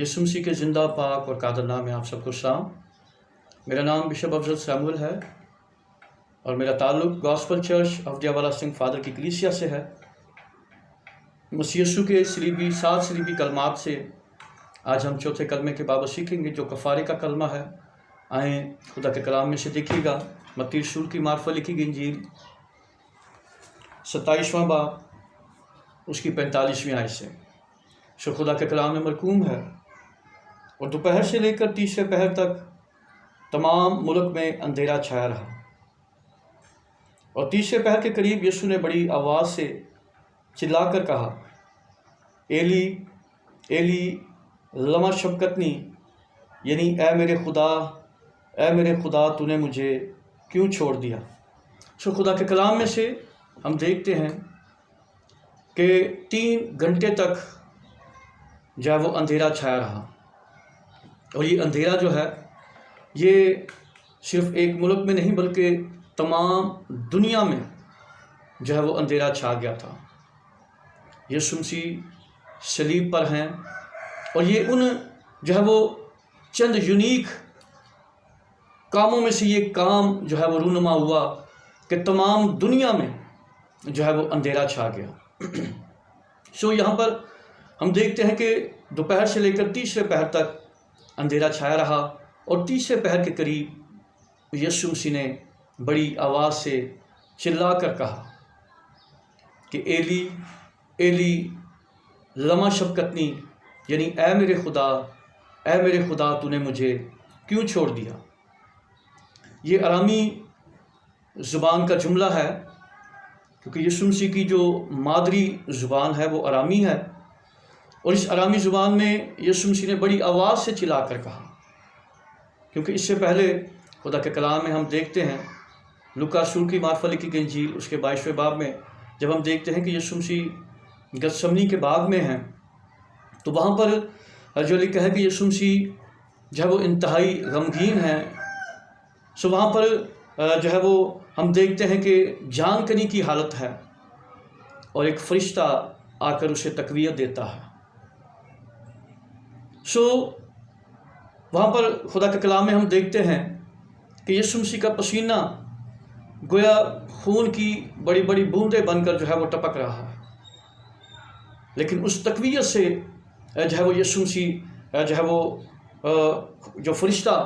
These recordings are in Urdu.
یسوع مسیح کے زندہ پاک اور قادر نام میں آپ سب کو سلام۔ میرا نام بشپ افضل سیمول ہے اور میرا تعلق گاسپل چرچ آف والا سنگھ فادر کی کلیسیا سے ہے۔ مسیح یسوع کے سات صلیبی کلمات سے آج ہم چوتھے کلمے کے بابت سیکھیں گے جو کفارے کا کلمہ ہے۔ آئیں خدا کے کلام میں سے دیکھیے گا، متی رسول کی معرفت لکھی گئی انجیل 27واں باب اس کی 45ویں آیت سے جو خدا کے کلام میں مرقوم ہے۔ اور دوپہر سے لے کر تیسرے پہر تک تمام ملک میں اندھیرا چھایا رہا، اور تیسرے پہر کے قریب یسوع نے بڑی آواز سے چلا کر کہا، ایلی ایلی لما شبکتنی، یعنی اے میرے خدا تو نے مجھے کیوں چھوڑ دیا۔ خدا کے کلام میں سے ہم دیکھتے ہیں کہ 3 گھنٹے تک جو ہے وہ اندھیرا چھایا رہا، اور یہ اندھیرا جو ہے یہ صرف ایک ملک میں نہیں بلکہ تمام دنیا میں جو ہے وہ اندھیرا چھا گیا تھا۔ یسوع مسیح صلیب پر ہیں، اور یہ ان جو ہے وہ چند یونیک کاموں میں سے یہ کام جو ہے وہ رونما ہوا کہ تمام دنیا میں جو ہے وہ اندھیرا چھا گیا۔ یہاں پر ہم دیکھتے ہیں کہ دوپہر سے لے کر تیسرے پہر تک اندھیرا چھایا رہا، اور تیسرے پہر کے قریب یسوع مسیح نے بڑی آواز سے چلا کر کہا کہ ایلی ایلی لما شبکتنی، یعنی اے میرے خدا تو نے مجھے کیوں چھوڑ دیا۔ یہ ارامی زبان کا جملہ ہے، کیونکہ یسوع مسیح کی جو مادری زبان ہے وہ ارامی ہے، اور اس ارامی زبان میں یسوع مسیح نے بڑی آواز سے چلا کر کہا، کیونکہ اس سے پہلے خدا کے کلام میں ہم دیکھتے ہیں لوکا رسول کی معرفت لکھی گئی انجیل اس کے 22ویں باب میں جب ہم دیکھتے ہیں کہ یسوع مسیح گتسمنی کے باغ میں ہیں، تو وہاں پر جو لکھا ہے کہ یسوع مسیح جو ہے وہ انتہائی غمگین ہیں۔ وہاں پر جو ہے وہ ہم دیکھتے ہیں کہ جان کنی کی حالت ہے، اور ایک فرشتہ آ کر اسے تقویت دیتا ہے۔ وہاں پر خدا کے کلام میں ہم دیکھتے ہیں کہ یسوع مسیح کا پسینہ گویا خون کی بڑی بڑی بوندیں بن کر جو ہے وہ ٹپک رہا ہے، لیکن اس تقویت سے جو ہے وہ یسوع مسیح جو ہے وہ جو فرشتہ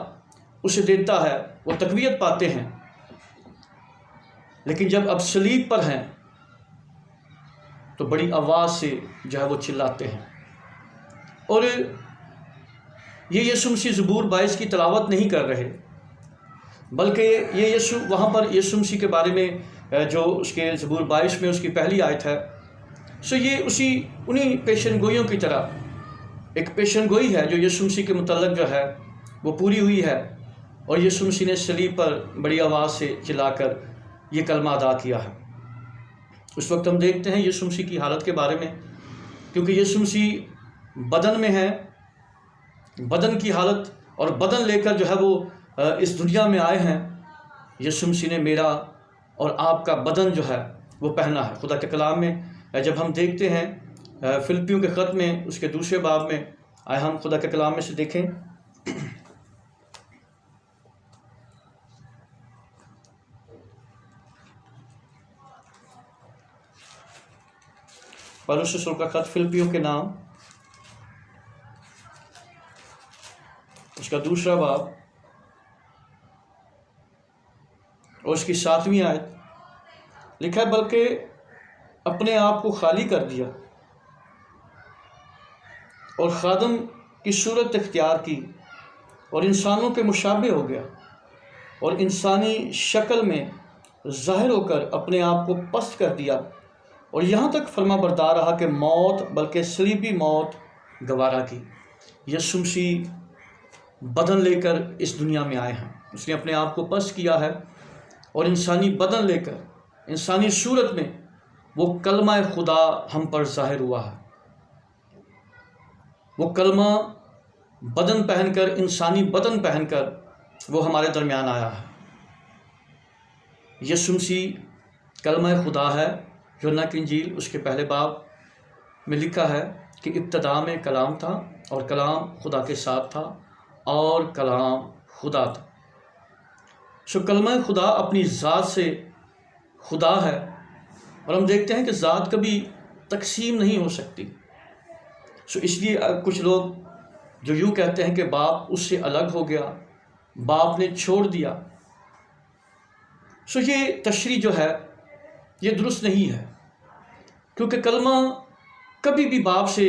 اسے دیتا ہے وہ تقویت پاتے ہیں، لیکن جب اب صلیب پر ہیں تو بڑی آواز سے جو ہے وہ چلاتے ہیں۔ اور یہ یسوع مسیح زبور 22 کی تلاوت نہیں کر رہے، بلکہ یہ وہاں پر یسوع مسیح کے بارے میں جو اس کے زبور 22 میں اس کی پہلی آیت ہے، یہ انہی پیشن گوئیوں کی طرح ایک پیشن گوئی ہے جو یسوع مسیح کے متعلق جو ہے وہ پوری ہوئی ہے، اور یسوع مسیح نے صلیب پر بڑی آواز سے چلا کر یہ کلمہ ادا کیا ہے۔ اس وقت ہم دیکھتے ہیں یسوع مسیح کی حالت کے بارے میں، کیونکہ یسوع مسیح بدن میں ہے، بدن کی حالت اور بدن لے کر جو ہے وہ اس دنیا میں آئے ہیں۔ یسوع مسیح نے میرا اور آپ کا بدن جو ہے وہ پہنا ہے۔ خدا کے کلام میں جب ہم دیکھتے ہیں فلپیوں کے خط میں اس کے 2 باب میں، آئے ہم خدا کے کلام میں سے دیکھیں پولس رسول کا خط فلپیوں کے نام اس کا 2 باب اور اس کی 7ویں آیت لکھا ہے، بلکہ اپنے آپ کو خالی کر دیا اور خادم کی صورت اختیار کی، اور انسانوں کے مشابہ ہو گیا، اور انسانی شکل میں ظاہر ہو کر اپنے آپ کو پست کر دیا، اور یہاں تک فرما بردار رہا کہ موت بلکہ صلیبی موت گوارا کی۔ یسوع مسیح بدن لے کر اس دنیا میں آئے ہیں، اس نے اپنے آپ کو پست کیا ہے، اور انسانی بدن لے کر انسانی صورت میں وہ کلمہ خدا ہم پر ظاہر ہوا ہے۔ وہ کلمہ بدن پہن کر، انسانی بدن پہن کر وہ ہمارے درمیان آیا ہے۔ یسوع مسیح کلمہ خدا ہے۔ یوحنا کی انجیل اس کے 1 باب میں لکھا ہے کہ ابتدا میں کلام تھا اور کلام خدا کے ساتھ تھا اور کلام خدا تھا۔ کلمہ خدا اپنی ذات سے خدا ہے، اور ہم دیکھتے ہیں کہ ذات کبھی تقسیم نہیں ہو سکتی۔ اس لیے کچھ لوگ جو یوں کہتے ہیں کہ باپ اس سے الگ ہو گیا، باپ نے چھوڑ دیا، یہ تشریح جو ہے یہ درست نہیں ہے، کیونکہ کلمہ کبھی بھی باپ سے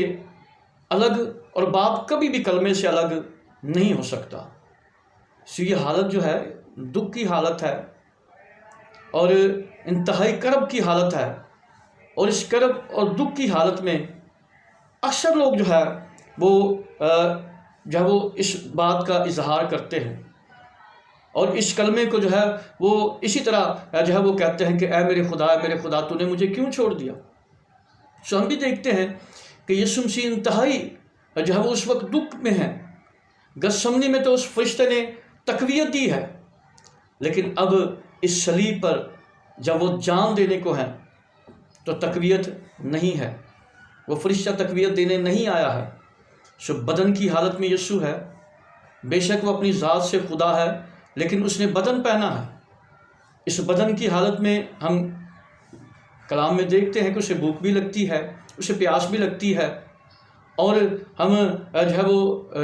الگ اور باپ کبھی بھی کلمے سے الگ نہیں ہو سکتا۔ یہ حالت جو ہے دکھ کی حالت ہے اور انتہائی کرب کی حالت ہے، اور اس کرب اور دکھ کی حالت میں اکثر لوگ جو ہے وہ اس بات کا اظہار کرتے ہیں، اور اس کلمے کو جو ہے وہ اسی طرح جو ہے وہ کہتے ہیں کہ اے میرے خدا تو نے مجھے کیوں چھوڑ دیا۔ ہم بھی دیکھتے ہیں کہ یسوع مسیح انتہائی جو ہے وہ اس وقت دکھ میں ہے۔ گتسمنی میں تو اس فرشتے نے تقویت دی ہے، لیکن اب اس صلیب پر جب وہ جان دینے کو ہے تو تقویت نہیں ہے، وہ فرشتہ تقویت دینے نہیں آیا ہے۔ بدن کی حالت میں یسوع ہے، بے شک وہ اپنی ذات سے خدا ہے، لیکن اس نے بدن پہنا ہے۔ اس بدن کی حالت میں ہم کلام میں دیکھتے ہیں کہ اسے بھوک بھی لگتی ہے، اسے پیاس بھی لگتی ہے، اور ہم جو ہے وہ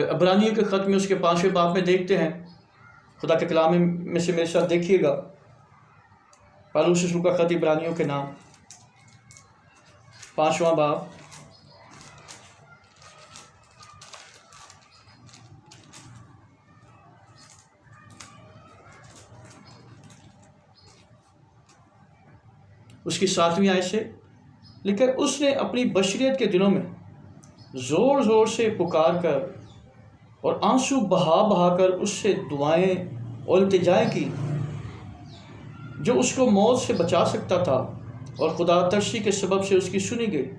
عبرانیوں کے خط میں اس کے 5ویں باب میں دیکھتے ہیں۔ خدا کے کلام میں سے میرے ساتھ دیکھیے گا، پالوس رسول کا خط عبرانیوں کے نام 5واں باب، اس کی 7ویں آیت سے لکھا ہے، اس نے اپنی بشریت کے دنوں میں زور زور سے پکار کر اور آنسو بہا بہا کر اس سے دعائیں اور التجائیں کی جو اس کو موت سے بچا سکتا تھا، اور خدا ترسی کے سبب سے اس کی سنی گئی،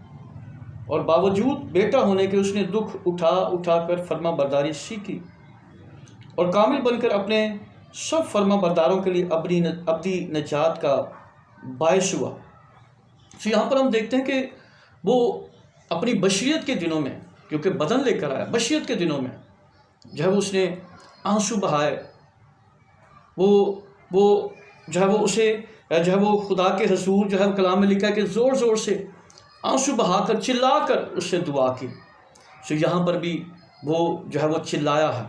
اور باوجود بیٹا ہونے کے اس نے دکھ اٹھا اٹھا کر فرما برداری سیکھی، اور کامل بن کر اپنے سب فرما برداروں کے لیے ابدی نجات کا باعث ہوا۔ یہاں پر ہم دیکھتے ہیں کہ وہ اپنی بشریت کے دنوں میں، کیونکہ بدن لے کر آیا، بشریت کے دنوں میں جو ہے وہ اس نے آنسو بہائے، وہ جو ہے وہ اسے جو ہے وہ خدا کے حضور جو ہے کلام میں لکھا ہے کہ زور زور سے آنسو بہا کر چلا کر اس سے دعا کی۔ یہاں پر بھی وہ جو ہے وہ چلایا ہے،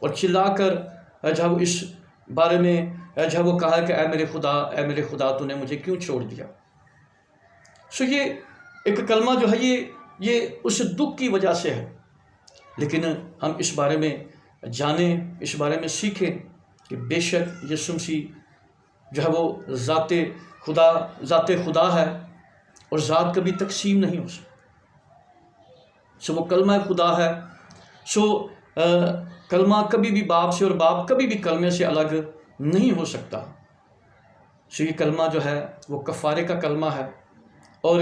اور چلا کر جو ہے وہ اس بارے میں جو ہے وہ کہا کہ اے میرے خدا تو نے مجھے کیوں چھوڑ دیا۔ یہ ایک کلمہ جو ہے یہ اس دکھ کی وجہ سے ہے، لیکن ہم اس بارے میں جانیں، اس بارے میں سیکھیں کہ بے شک یسوع مسیح جو ہے وہ ذات خدا ہے، اور ذات کبھی تقسیم نہیں ہو سکتی۔ وہ کلمہ خدا ہے، کلمہ کبھی بھی باپ سے اور باپ کبھی بھی کلمے سے الگ نہیں ہو سکتا۔ یہ کلمہ جو ہے وہ کفارے کا کلمہ ہے، اور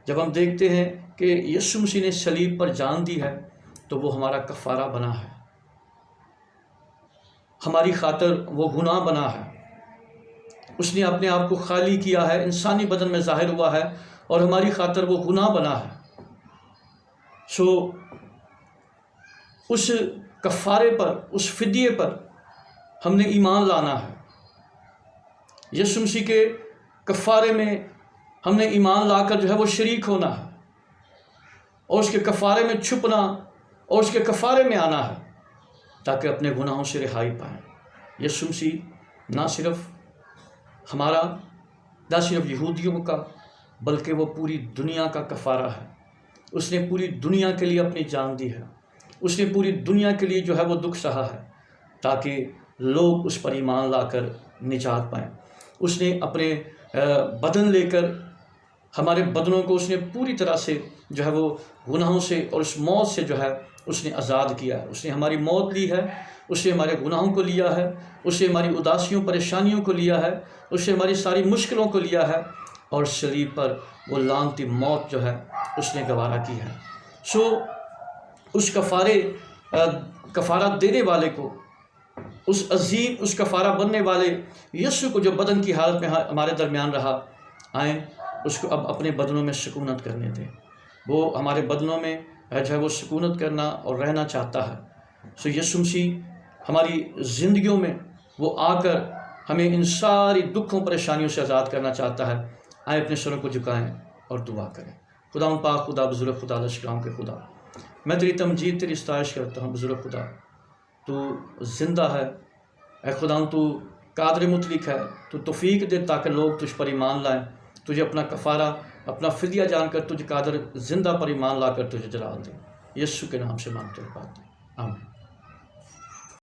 جب ہم دیکھتے ہیں کہ یسوع مسیح نے صلیب پر جان دی ہے تو وہ ہمارا کفارہ بنا ہے، ہماری خاطر وہ گناہ بنا ہے، اس نے اپنے آپ کو خالی کیا ہے، انسانی بدن میں ظاہر ہوا ہے اور ہماری خاطر وہ گناہ بنا ہے۔ اس کفارے پر، اس فدیے پر ہم نے ایمان لانا ہے۔ یسوع مسیح کے کفارے میں ہم نے ایمان لا کر جو ہے وہ شریک ہونا ہے، اور اس کے کفارے میں چھپنا اور اس کے کفارے میں آنا ہے، تاکہ اپنے گناہوں سے رہائی پائیں۔ یسوع مسیح نہ صرف ہمارا، نہ صرف یہودیوں کا، بلکہ وہ پوری دنیا کا کفارہ ہے۔ اس نے پوری دنیا کے لیے اپنی جان دی ہے، اس نے پوری دنیا کے لیے جو ہے وہ دکھ سہا ہے، تاکہ لوگ اس پر ایمان لا کر نجات پائیں۔ اس نے اپنے بدن لے کر ہمارے بدنوں کو اس نے پوری طرح سے جو ہے وہ گناہوں سے اور اس موت سے جو ہے اس نے آزاد کیا ہے۔ اس نے ہماری موت لی ہے، اس نے ہمارے گناہوں کو لیا ہے، اس نے ہماری اداسیوں پریشانیوں کو لیا ہے، اس نے ہماری ساری مشکلوں کو لیا ہے، اور صلیب پر وہ لعنتی موت جو ہے اس نے گوارا کی ہے۔ اس کفارہ دینے والے کو، اس عظیم، اس کفارہ بننے والے یسوع کو جو بدن کی حالت میں ہمارے درمیان رہا، آئیں اس کو اب اپنے بدنوں میں سکونت کرنے دیں۔ وہ ہمارے بدنوں میں جو ہے وہ سکونت کرنا اور رہنا چاہتا ہے. سو یسوع مسیح ہماری زندگیوں میں وہ آ کر ہمیں ان ساری دکھوں پریشانیوں سے آزاد کرنا چاہتا ہے. آئے اپنے سروں کو جھکائیں اور دعا کریں. خدا پاک، خدا بزرگ، خدا الشکرام کے خدا، میں تیری تمجید، تیری ستائش کرتا ہوں. بزرگ خدا، تو زندہ ہے. اے خدا، تو قادر مطلق ہے. تو توفیق دے تاکہ لوگ تجھ پر ایمان لائیں، تجھے اپنا کفارہ، اپنا فدیہ جان کر تجھ قادر زندہ پر ایمان لا کر تجھے جلال دیں. یسوع کے نام سے مانگتے ہیں بات. آمین.